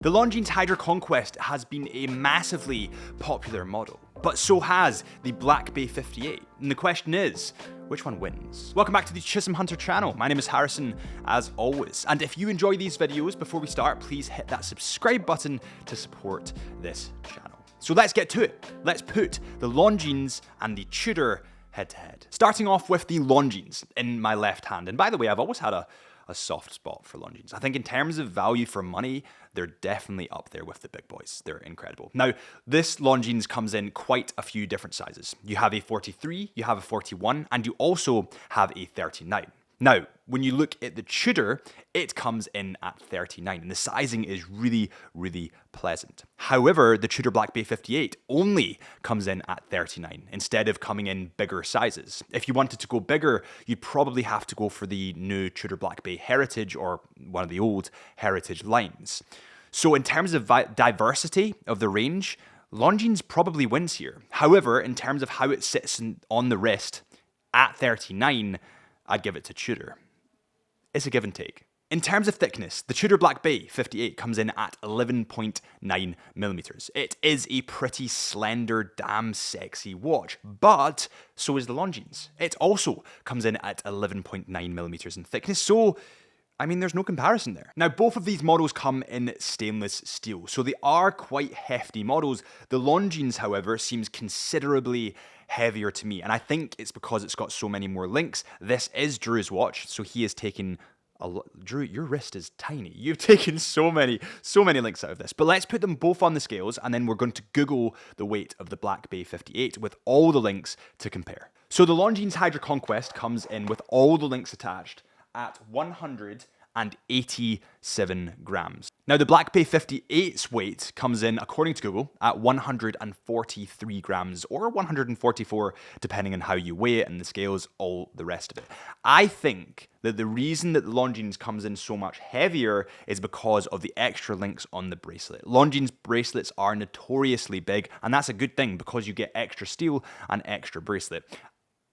The Longines Hydroconquest has been a massively popular model, but so has the Blancpain 58. And the question is, which one wins? Welcome back to the Chisholm Hunter channel. My name is Harrison, as always. And if you enjoy these videos, before we start, please hit that subscribe button to support this channel. So let's get to it. Let's put the Longines and the Tudor head to head. Starting off with the Longines in my left hand. And by the way, I've always had a soft spot for Longines. I think in terms of value for money, they're definitely up there with the big boys. They're incredible. Now, this Longines comes in quite a few different sizes. You have a 43, you have a 41, and you also have a 39. Now, when you look at the Tudor, it comes in at 39, and the sizing is really, really pleasant. However, the Tudor Blancpain 58 only comes in at 39, instead of coming in bigger sizes. If you wanted to go bigger, you'd probably have to go for the new Tudor Blancpain Heritage or one of the old Heritage lines. So in terms of diversity of the range, Longines probably wins here. However, in terms of how it sits on the wrist at 39, I'd give it to Tudor. It's a give and take. In terms of thickness, the Tudor Blancpain 58 comes in at 11.9 millimeters. It is a pretty slender, damn sexy watch, but so is the Longines. It also comes in at 11.9 millimeters in thickness, so I mean, there's no comparison there. Now, both of these models come in stainless steel, so they are quite hefty models. The Longines, however, seems considerably heavier to me, and I think it's because it's got so many more links. This is Drew's watch, so he has taken a lot. Drew, your wrist is tiny. You've taken so many links out of this. But let's put them both on the scales, and then we're going to Google the weight of the Blancpain 58 with all the links to compare. So the Longines Hydroconquest comes in with all the links attached at 187 grams. Now, the Blancpain 58's weight comes in, according to Google, at 143 grams or 144, depending on how you weigh it and the scales, all the rest of it. I think that the reason that the Longines comes in so much heavier is because of the extra links on the bracelet. Longines bracelets are notoriously big, and that's a good thing because you get extra steel and extra bracelet.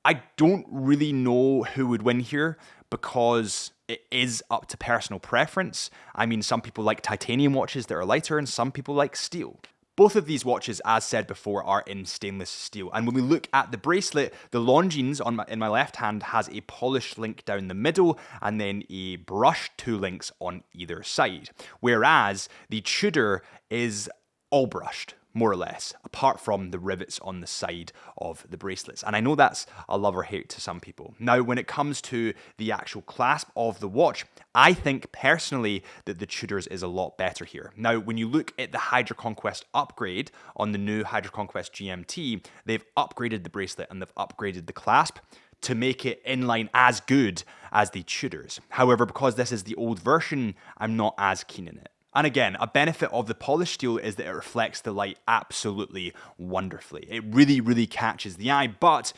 I don't really know who would win here because it is up to personal preference. I mean, some people like titanium watches that are lighter and some people like steel. Both of these watches, as said before, are in stainless steel. And when we look at the bracelet, the Longines in my left hand has a polished link down the middle and then a brushed two links on either side. Whereas the Tudor is all brushed, more or less, apart from the rivets on the side of the bracelets. And I know that's a love or hate to some people. Now, when it comes to the actual clasp of the watch, I think personally that the Tudor's is a lot better here. Now, when you look at the Hydroconquest upgrade on the new Hydroconquest GMT, they've upgraded the bracelet and they've upgraded the clasp to make it in line as good as the Tudor's. However, because this is the old version, I'm not as keen in it. And again, a benefit of the polished steel is that it reflects the light absolutely wonderfully. It really, really catches the eye, but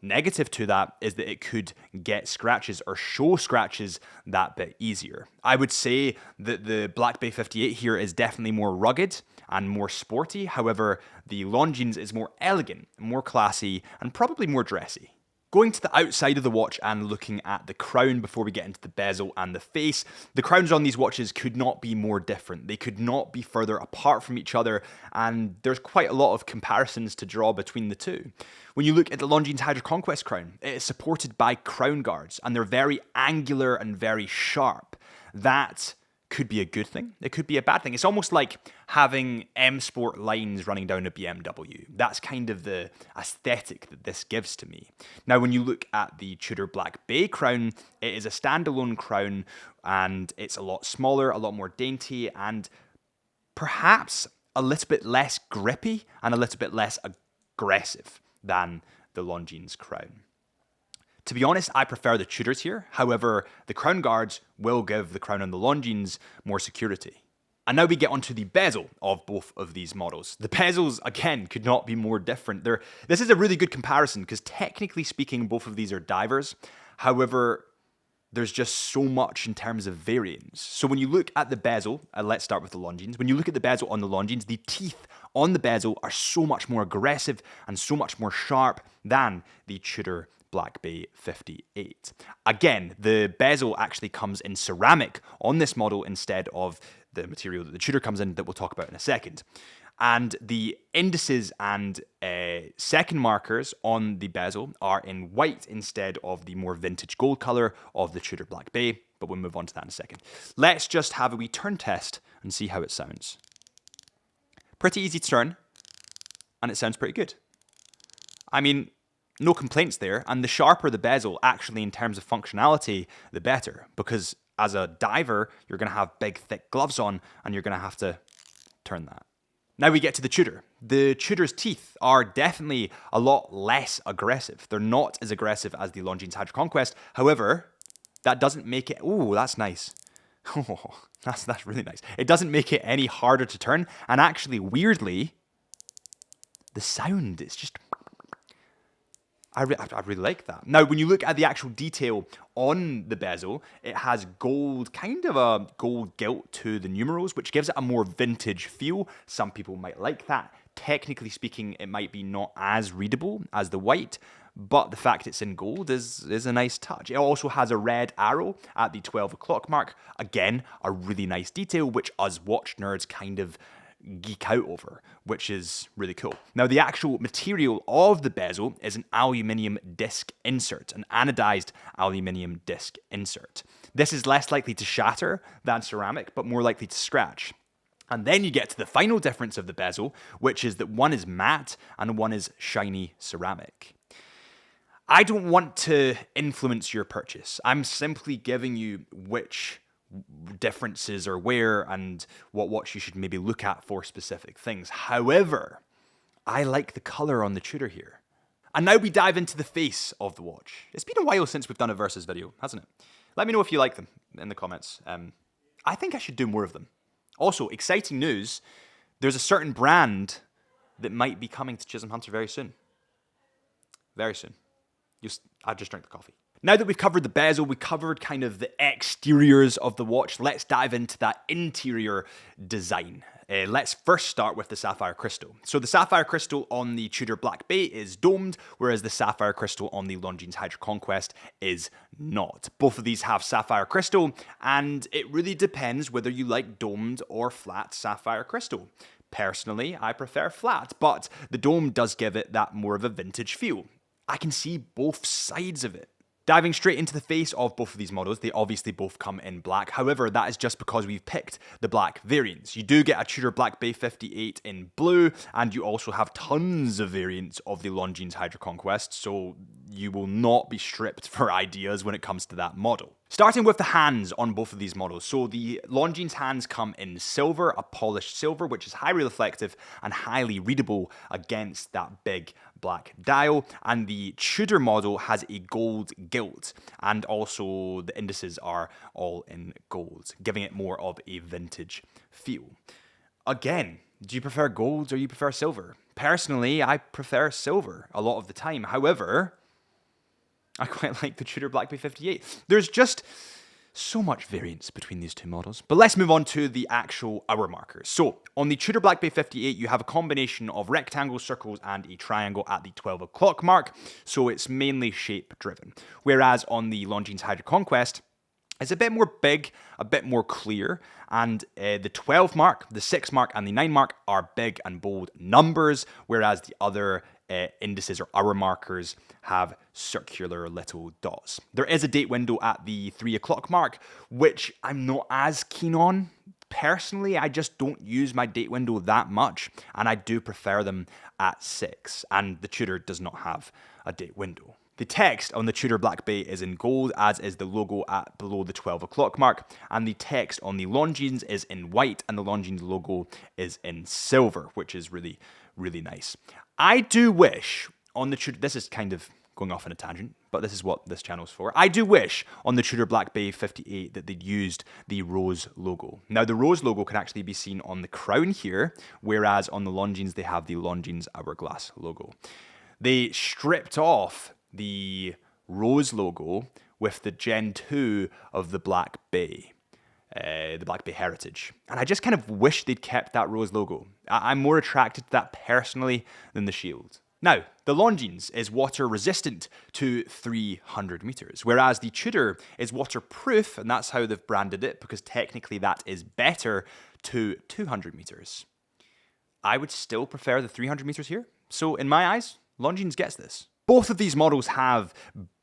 negative to that is that it could get scratches or show scratches that bit easier. I would say that the Blancpain 58 here is definitely more rugged and more sporty. However, the Longines is more elegant, more classy, and probably more dressy. Going to the outside of the watch and looking at the crown before we get into the bezel and the face, the crowns on these watches could not be more different. They could not be further apart from each other, and there's quite a lot of comparisons to draw between the two. When you look at the Longines Hydroconquest crown, it is supported by crown guards, and they're very angular and very sharp. That could be a good thing. It could be a bad thing. It's almost like having M Sport lines running down a BMW. That's kind of the aesthetic that this gives to me. Now, when you look at the Tudor Blancpain crown, it is a standalone crown and it's a lot smaller, a lot more dainty, and perhaps a little bit less grippy and a little bit less aggressive than the Longines crown. To be honest, I prefer the Tudors here. However, the crown guards will give the crown on the Longines more security. And now we get onto the bezel of both of these models. The bezels, again, could not be more different. This is a really good comparison because technically speaking, both of these are divers. However, there's just so much in terms of variance. So when you look at the bezel, let's start with the Longines. When you look at the bezel on the Longines, the teeth on the bezel are so much more aggressive and so much more sharp than the Tudor Blancpain 58. Again, the bezel actually comes in ceramic on this model instead of the material that the Tudor comes in that we'll talk about in a second. And the indices and second markers on the bezel are in white instead of the more vintage gold colour of the Tudor Black Bay, but we'll move on to that in a second. Let's just have a wee turn test and see how it sounds. Pretty easy to turn, and it sounds pretty good. I mean, no complaints there, and the sharper the bezel, actually in terms of functionality, the better, because as a diver, you're going to have big, thick gloves on, and you're going to have to turn that. Now we get to the Tudor. The Tudor's teeth are definitely a lot less aggressive. They're not as aggressive as the Longines Hydroconquest. However, that doesn't make it... Oh, that's nice. Oh, that's really nice. It doesn't make it any harder to turn. And actually, weirdly, the sound is just... I really like that. Now, when you look at the actual detail on the bezel, it has gold, kind of a gold gilt to the numerals, which gives it a more vintage feel. Some people might like that. Technically speaking, it might be not as readable as the white, but the fact it's in gold is a nice touch. It also has a red arrow at the 12 o'clock mark. Again, a really nice detail, which us watch nerds kind of geek out over, which is really cool. Now, the actual material of the bezel is an aluminium disc insert, an anodized aluminium disc insert. This is less likely to shatter than ceramic, but more likely to scratch. And then you get to the final difference of the bezel, which is that one is matte and one is shiny ceramic. I don't want to influence your purchase. I'm simply giving you which differences are where and what watch you should maybe look at for specific things. However, I like the colour on the Tudor here. And now we dive into the face of the watch. It's been a while since we've done a versus video, hasn't it? Let me know if you like them in the comments. I think I should do more of them. Also, exciting news, there's a certain brand that might be coming to Chisholm Hunter very soon. Very soon. I just drank the coffee. Now that we've covered the bezel, we covered kind of the exteriors of the watch, let's dive into that interior design. Let's first start with the sapphire crystal. So the sapphire crystal on the Tudor Black Bay is domed, whereas the sapphire crystal on the Longines Hydroconquest is not. Both of these have sapphire crystal, and it really depends whether you like domed or flat sapphire crystal. Personally, I prefer flat, but the dome does give it that more of a vintage feel. I can see both sides of it. Diving straight into the face of both of these models, they obviously both come in black. However, that is just because we've picked the black variants. You do get a Tudor Black Bay 58 in blue, and you also have tons of variants of the Longines Hydroconquest, so you will not be stripped for ideas when it comes to that model. Starting with the hands on both of these models. So the Longines hands come in silver, a polished silver, which is highly reflective and highly readable against that big black dial. And the Tudor model has a gold gilt, and also the indices are all in gold, giving it more of a vintage feel. Again, do you prefer gold or you prefer silver? Personally, I prefer silver a lot of the time. However, I quite like the Tudor Black Bay 58. There's just so much variance between these two models. But let's move on to the actual hour markers. So on the Tudor Black Bay 58, you have a combination of rectangles, circles, and a triangle at the 12 o'clock mark. So it's mainly shape driven. Whereas on the Longines Hydroconquest, it's a bit more big, a bit more clear, and the 12 mark, the 6 mark, and the 9 mark are big and bold numbers, whereas the other indices or hour markers have circular little dots. There is a date window at the 3 o'clock mark, which I'm not as keen on. Personally, I just don't use my date window that much, and I do prefer them at 6, and the Tudor does not have a date window. The text on the Tudor Black Bay is in gold, as is the logo at below the 12 o'clock mark, and the text on the Longines is in white, and the Longines logo is in silver, which is really, really nice. I do wish on the Tudor, this is kind of going off on a tangent, but this is what this channel's for. I do wish on the Tudor Black Bay 58 that they'd used the rose logo. Now, the rose logo can actually be seen on the crown here, whereas on the Longines, they have the Longines hourglass logo. They stripped off the rose logo with the Gen 2 of the Black Bay. The Black Bay Heritage. And I just kind of wish they'd kept that rose logo. I'm more attracted to that personally than the shield. Now, the Longines is water resistant to 300 meters, whereas the Tudor is waterproof, and that's how they've branded it, because technically that is better, to 200 meters. I would still prefer the 300 meters here. So in my eyes, Longines gets this. Both of these models have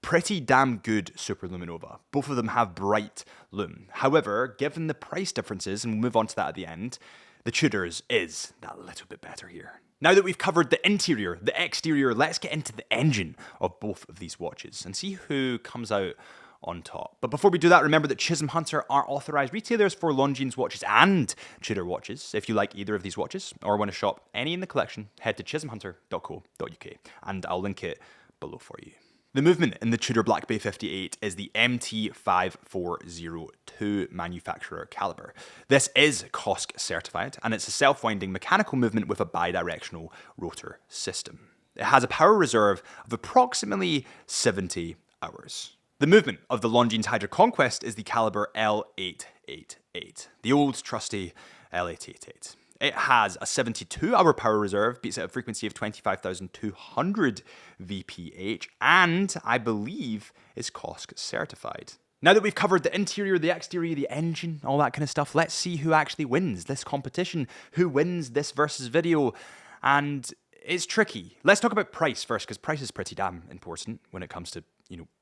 pretty damn good superluminova. Both of them have bright lume. However, given the price differences, and we'll move on to that at the end, the Tudor's is that little bit better here. Now that we've covered the interior, the exterior, let's get into the engine of both of these watches and see who comes out on top. But before we do that, remember that Chisholm Hunter are authorised retailers for Longines watches and Tudor watches. If you like either of these watches or want to shop any in the collection, head to chisholmhunter.co.uk and I'll link it below for you. The movement in the Tudor Blancpain 58 is the MT5402 manufacturer caliber. This is COSC certified, and it's a self-winding mechanical movement with a bidirectional rotor system. It has a power reserve of approximately 70 hours. The movement of the Longines Hydroconquest is the caliber L888, the old trusty L888. It has a 72-hour power reserve, beats at a frequency of 25,200 VPH, and I believe is COSC certified. Now that we've covered the interior, the exterior, the engine, all that kind of stuff, let's see who actually wins this competition, who wins this versus video, and it's tricky. Let's talk about price first, because price is pretty damn important when it comes to,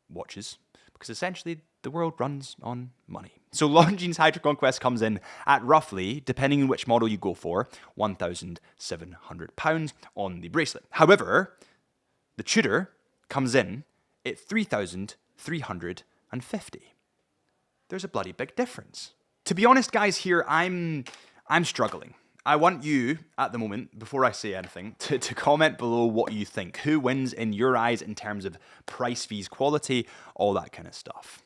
watches, because essentially the world runs on money. So Longines Hydroconquest comes in at roughly, depending on which model you go for, £1,700 on the bracelet. However, the Tudor comes in at £3,350. There's a bloody big difference. To be honest, guys, here I'm struggling. I want you, at the moment, before I say anything, to comment below what you think. Who wins in your eyes in terms of price, fees, quality, all that kind of stuff.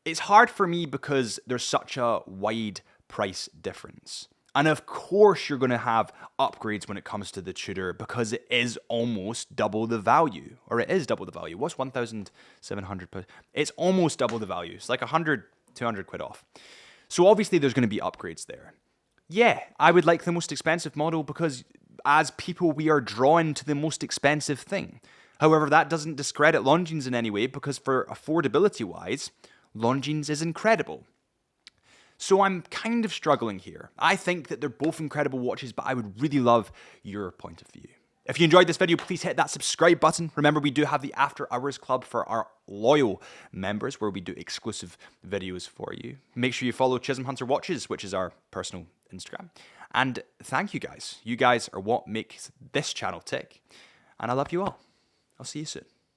It's hard for me because there's such a wide price difference. And of course you're going to have upgrades when it comes to the Tudor because it is almost double the value. Or it is double the value. What's £1,700? It's almost double the value. It's like 100, 200 quid off. So obviously there's going to be upgrades there. Yeah, I would like the most expensive model because as people we are drawn to the most expensive thing. However, that doesn't discredit Longines in any way because for affordability wise, Longines is incredible. So I'm kind of struggling here. I think that they're both incredible watches, but I would really love your point of view. If you enjoyed this video, please hit that subscribe button. Remember, we do have the After Hours Club for our loyal members where we do exclusive videos for you. Make sure you follow Chisholm Hunter Watches, which is our personal Instagram. And thank you guys. You guys are what makes this channel tick. And I love you all. I'll see you soon.